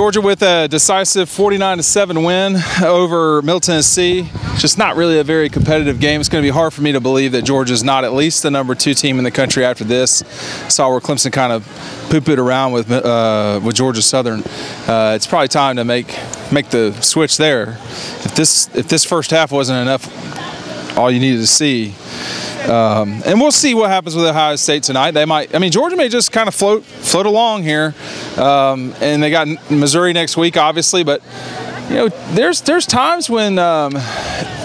Georgia with a decisive 49-7 win over Middle Tennessee. Just not really a very competitive game. It's going to be hard for me to believe that Georgia's not at least the #2 team in the country after this. Saw where Clemson kind of poo-pooed around with Georgia Southern. It's probably time to make the switch there. If this first half wasn't enough, all you needed to see. And we'll see what happens with Ohio State tonight. They might, I mean, Georgia may just kind of float along here. And they got Missouri next week, obviously, but you know, there's times when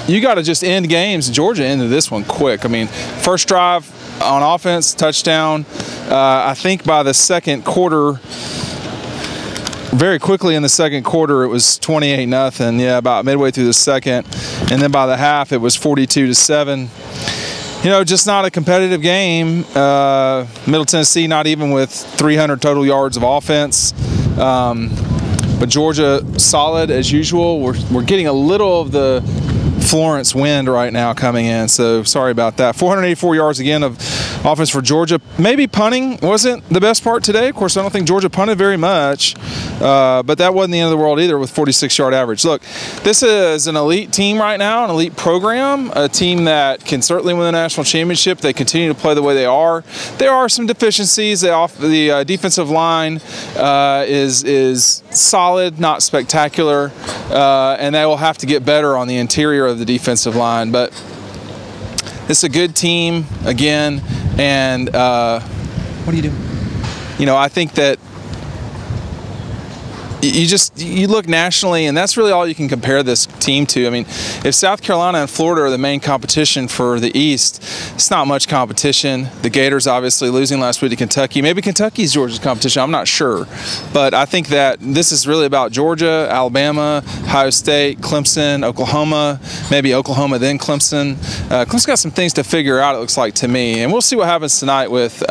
you got to just end games. Georgia ended this one quick. I mean, first drive on offense, touchdown. I think by the second quarter, very quickly in the second quarter, it was 28-0. Yeah, about midway through the second, and then by the half, it was 42-7. You know, just not a competitive game. Middle Tennessee not even with 300 total yards of offense. But Georgia solid as usual. We're getting a little of the Florence wind right now coming in, so sorry about that. 484 yards again of offense for Georgia. Maybe punting wasn't the best part today. Of course, I don't think Georgia punted very much, but that wasn't the end of the world either with 46-yard average. Look, this is an elite team right now, an elite program, a team that can certainly win the national championship. They continue to play the way they are. There are some deficiencies. The defensive line is solid, not spectacular, and they will have to get better on the interior of the defensive line, but it's a good team again. And what are you doing? You know, I think that you look nationally, and that's really all you can compare this team to. I mean, if South Carolina and Florida are the main competition for the East, it's not much competition. The Gators obviously losing last week to Kentucky. Maybe Kentucky's Georgia's competition. I'm not sure. But I think that this is really about Georgia, Alabama, Ohio State, Clemson, Oklahoma, maybe Oklahoma then Clemson. Clemson's got some things to figure out, it looks like to me. And we'll see what happens tonight with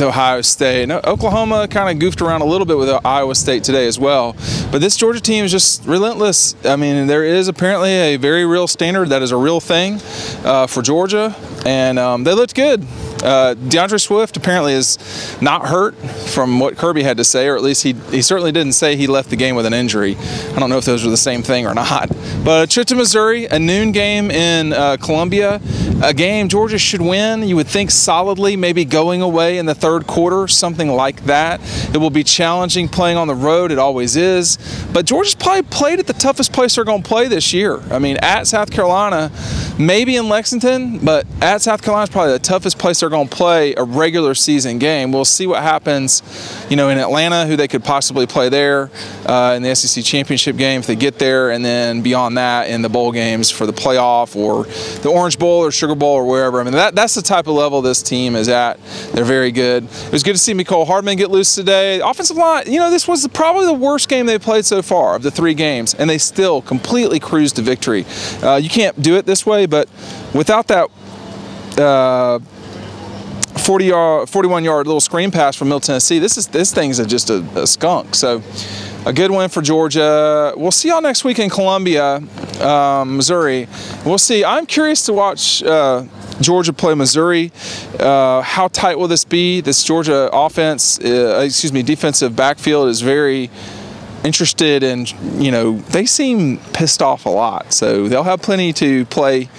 Ohio State. Now, Oklahoma kind of goofed around a little bit with Iowa State today as well. But this Georgia team is just relentless. I mean, there is apparently a very real standard that is a real thing for Georgia, and they looked good. DeAndre Swift apparently is not hurt from what Kirby had to say, or at least he certainly didn't say he left the game with an injury. I don't know if those were the same thing or not. But a trip to Missouri, a noon game in Columbia, a game Georgia should win, you would think solidly, maybe going away in the third quarter, something like that. It will be challenging playing on the road, it always is. But Georgia's probably played at the toughest place they're going to play this year. I mean, at South Carolina, maybe in Lexington, but at South Carolina is probably the toughest place they're going to play a regular season game. We'll see what happens, you know, in Atlanta, who they could possibly play there in the SEC championship game if they get there, and then beyond that in the bowl games for the playoff or the Orange Bowl or Sugar Bowl or wherever. I mean, that's the type of level this team is at. They're very good. It was good to see Mecole Hardman get loose today. Offensive line, you know, this was probably the worst game they've played so far of the 3 games, and they still completely cruised to victory. You can't do it this way, but without that 41-yard little screen pass from Middle Tennessee, this thing's just a skunk. So a good win for Georgia. We'll see y'all next week in Columbia, Missouri. We'll see. I'm curious to watch Georgia play Missouri. How tight will this be? This Georgia offense, defensive backfield is very interested in, you know, they seem pissed off a lot. So they'll have plenty to play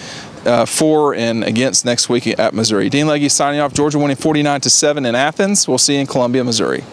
for and against next week at Missouri. Dean Legge signing off. Georgia winning 49-7 in Athens. We'll see you in Columbia, Missouri.